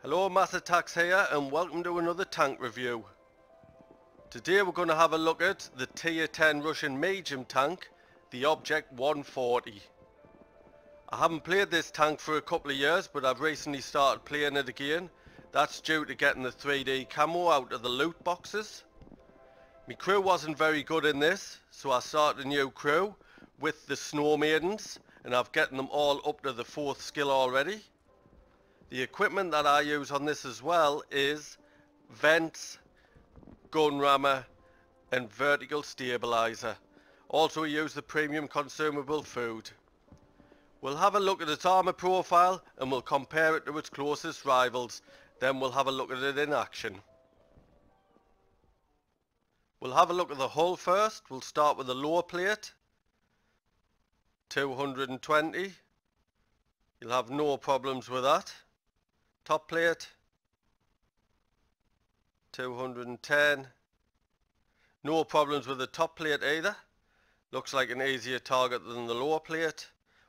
Hello, Mass Attacks here and welcome to another tank review. Today we're going to have a look at the Tier 10 Russian medium tank, the Object 140. I haven't played this tank for a couple of years, but I've recently started playing it again. That's due to getting the 3D camo out of the loot boxes. My crew wasn't very good in this, so I started a new crew with the Snow Maidens, and I've gotten them all up to the 4th skill already. The equipment that I use on this as well is vents, gun rammer and vertical stabilizer. Also use the premium consumable food. We'll have a look at its armor profile and we'll compare it to its closest rivals. Then we'll have a look at it in action. We'll have a look at the hull first. We'll start with the lower plate. 220. You'll have no problems with that. Top plate 210. No problems with the top plate either. Looks like an easier target than the lower plate.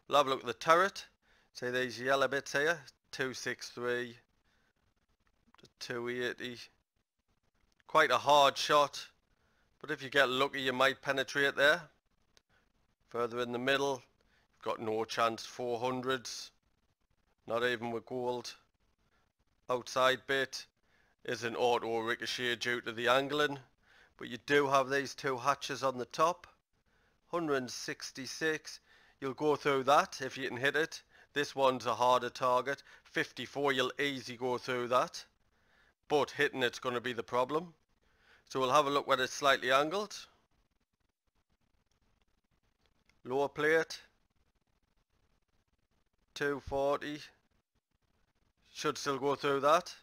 We'll have a look at the turret. See these yellow bits here, 263 to 280. Quite a hard shot, but if you get lucky you might penetrate there. Further in the middle, you've got no chance, 400s, not even with gold. Outside bit is an auto ricochet due to the angling, but you do have these two hatches on the top. 166, you'll go through that if you can hit it. This one's a harder target. 54, you'll easy go through that, but hitting it's going to be the problem. So we'll have a look when it's slightly angled. Lower plate 240, should still go through that.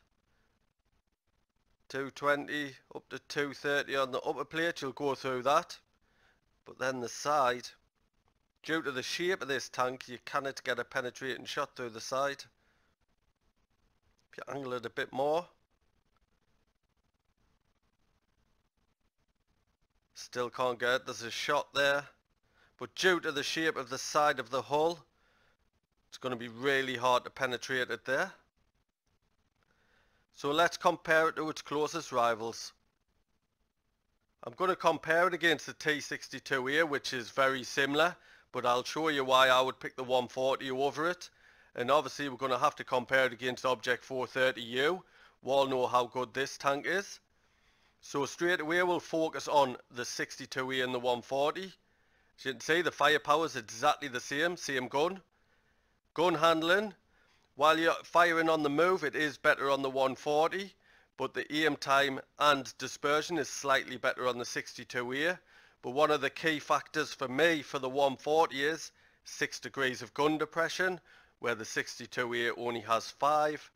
220 up to 230 on the upper plate, you'll go through that. But then the side, due to the shape of this tank, you cannot get a penetrating shot through the side. If you angle it a bit more, still can't get it. There's a shot there, but due to the shape of the side of the hull, it's going to be really hard to penetrate it there. So let's compare it to its closest rivals. I'm going to compare it against the T62 here, which is very similar, but I'll show you why I would pick the 140 over it. And obviously we're going to have to compare it against Object 430U. We all know how good this tank is. So straight away we'll focus on the 62E and the 140. As you can see, the firepower is exactly the same gun. Gun handling, while you're firing on the move, it is better on the 140, but the aim time and dispersion is slightly better on the 62E. But one of the key factors for me for the 140 is 6 degrees of gun depression, where the 62E only has 5.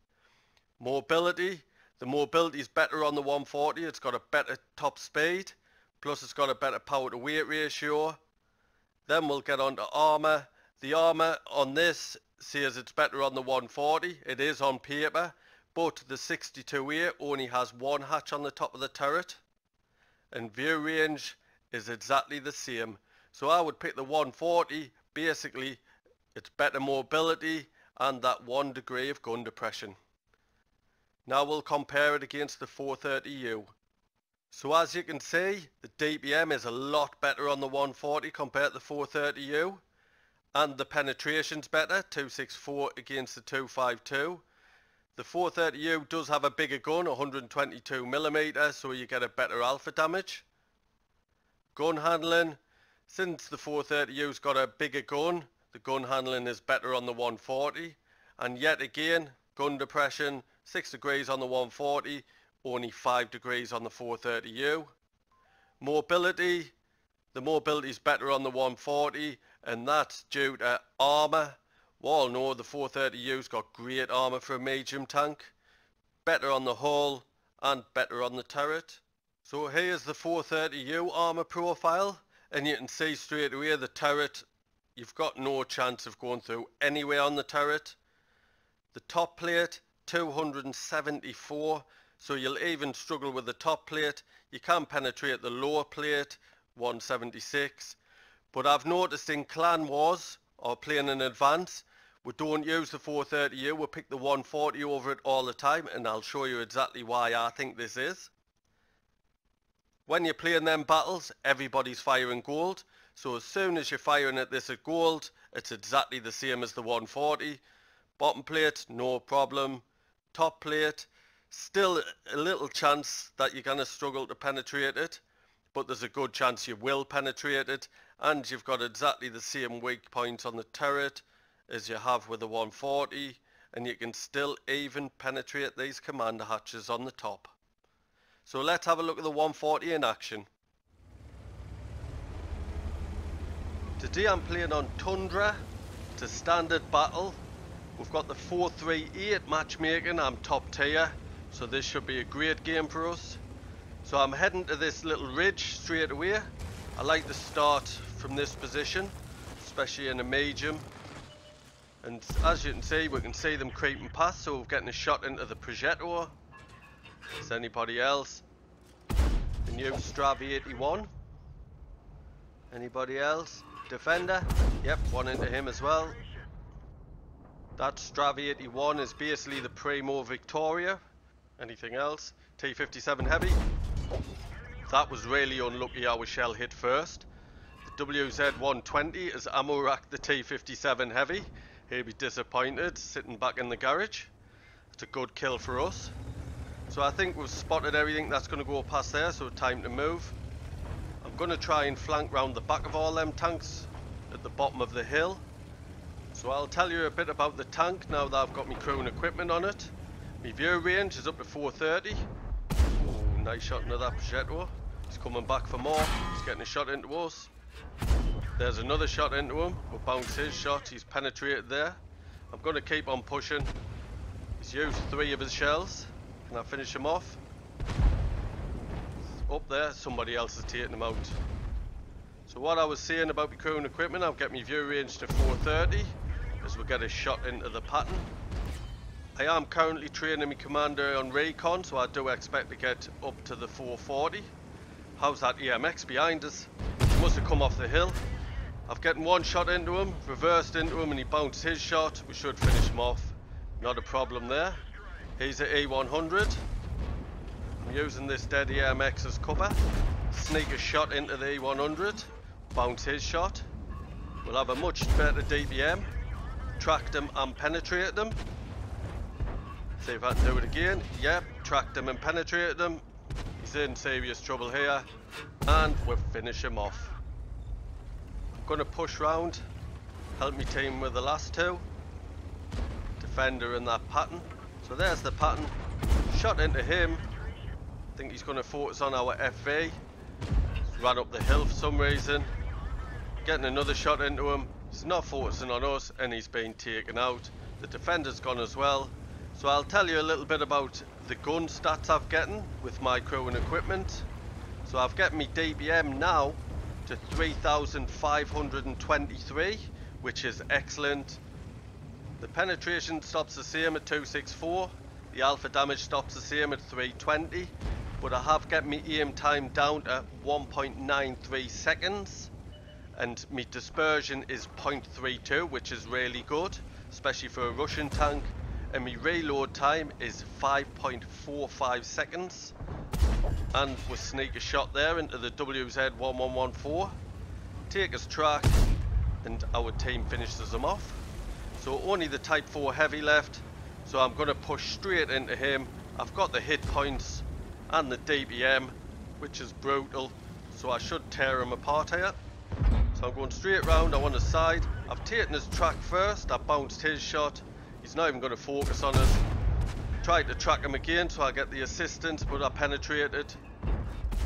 Mobility, the mobility is better on the 140. It's got a better top speed, plus it's got a better power to weight ratio. Then we'll get on to armor. The armor on this says it's better on the 140. It is on paper, but the 62A only has one hatch on the top of the turret, and view range is exactly the same. So I would pick the 140. Basically it's better mobility and that 1 degree of gun depression. Now we'll compare it against the 430U. So as you can see, the DPM is a lot better on the 140 compared to the 430U. And the penetration's better, 264 against the 252. The 430U does have a bigger gun, 122mm, so you get a better alpha damage. Gun handling, since the 430U's got a bigger gun, the gun handling is better on the 140. And yet again, gun depression, 6 degrees on the 140, only 5 degrees on the 430U. Mobility, the mobility is better on the 140, and that's due to armor. We all know the 430U's got great armor for a medium tank. Better on the hull and better on the turret. So here's the 430U armor profile, and you can see straight away the turret, you've got no chance of going through anywhere on the turret. The top plate 274, so you'll even struggle with the top plate. You can penetrate the lower plate 176. But I've noticed in Clan Wars or playing in advance, We don't use the 430U, we pick the 140 over it all the time, and I'll show you exactly why I think this is. When you're playing them battles, everybody's firing gold, so as soon as you're firing at this at gold, it's exactly the same as the 140. Bottom plate, no problem. Top plate, still a little chance that you're going to struggle to penetrate it, but there's a good chance you will penetrate it, and you've got exactly the same weak point on the turret as you have with the 140, and you can still even penetrate these commander hatches on the top. So let's have a look at the 140 in action. Today I'm playing on Tundra. It's a standard battle. We've got the 438 matchmaking. I'm top tier, so this should be a great game for us. So I'm heading to this little ridge straight away. I like to start from this position, especially in a medium. And as you can see, we can see them creeping past, so we're getting a shot into the projector. Is anybody else? The new Strav 81. Anybody else? Defender? Yep, one into him as well. That Strav 81 is basically the Primo Victoria. Anything else? T57 Heavy. That was really unlucky our shell hit first. The WZ-120 is ammo racked the T57 Heavy. He'll be disappointed sitting back in the garage. It's a good kill for us. So I think we've spotted everything that's going to go past there, so time to move. I'm going to try and flank round the back of all them tanks at the bottom of the hill. So I'll tell you a bit about the tank now that I've got my crew and equipment on it. My view range is up to 430. Oh, nice shot into that projector. He's coming back for more. He's getting a shot into us. There's another shot into him. We'll bounce his shot. He's penetrated there. I'm going to keep on pushing. He's used 3 of his shells. Can I finish him off? Up there, somebody else is taking him out. So what I was saying about my crew and equipment, I'll get my view range to 430 as we get a shot into the pattern. I am currently training my commander on recon, so I do expect to get up to the 440. How's that EMX behind us? He must have come off the hill. I've gotten one shot into him, reversed into him, and he bounced his shot. We should finish him off. Not a problem there. He's at E100. I'm using this dead EMX as cover. Sneak a shot into the E100. Bounce his shot. We'll have a much better DPM. Tracked him and penetrated him. See if I can do it again. Yep, tracked him and penetrated him. He's in serious trouble here. And we'll finish him off. I'm going to push round. Help me team with the last 2. Defender in that pattern. So there's the pattern. Shot into him. I think he's going to focus on our FV. He's ran up the hill for some reason. Getting another shot into him. He's not focusing on us and he's been taken out. The defender's gone as well. So I'll tell you a little bit about the gun stats I've gotten with my crew and equipment. So I've got my DPM now to 3,523, which is excellent. The penetration stops the same at 264. The alpha damage stops the same at 320. But I have got my aim time down to 1.93 seconds. And my dispersion is 0.32, which is really good, especially for a Russian tank. And my reload time is 5.45 seconds. And we sneak a shot there into the WZ-1114. Take his track, and our team finishes him off. So only the Type 4 Heavy left. So I'm going to push straight into him. I've got the hit points and the DPM, which is brutal. So I should tear him apart here. So I'm going straight round. I want the side. I've taken his track first. I bounced his shot. He's not even going to focus on us. Tried to track him again so I get the assistance, but I penetrated.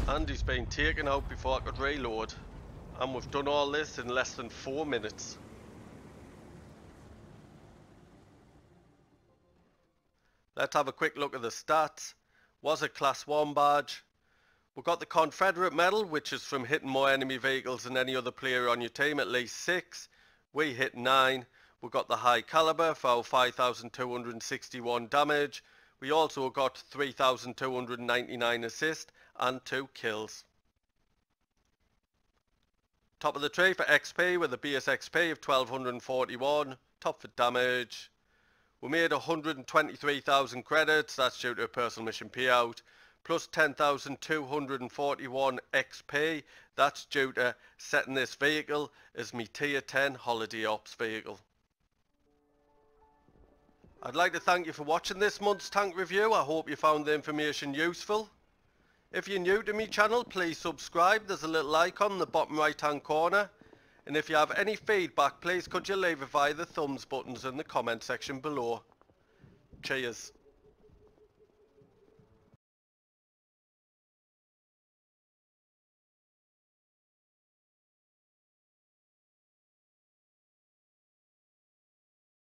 And he's been taken out before I could reload. And we've done all this in less than 4 minutes. Let's have a quick look at the stats. Was a Class 1 badge. We've got the Confederate medal, which is from hitting more enemy vehicles than any other player on your team, at least 6. We hit 9. We got the high caliber for our 5,261 damage. We also got 3,299 assist and 2 kills. Top of the tree for XP with a base XP of 1,241. top for damage. We made 123,000 credits, that's due to a personal mission payout, plus 10,241 XP, that's due to setting this vehicle as my tier 10 holiday ops vehicle. I'd like to thank you for watching this month's tank review. I hope you found the information useful. If you're new to my channel, please subscribe. There's a little icon in the bottom right hand corner. And if you have any feedback, please could you leave it via the thumbs buttons in the comment section below. Cheers.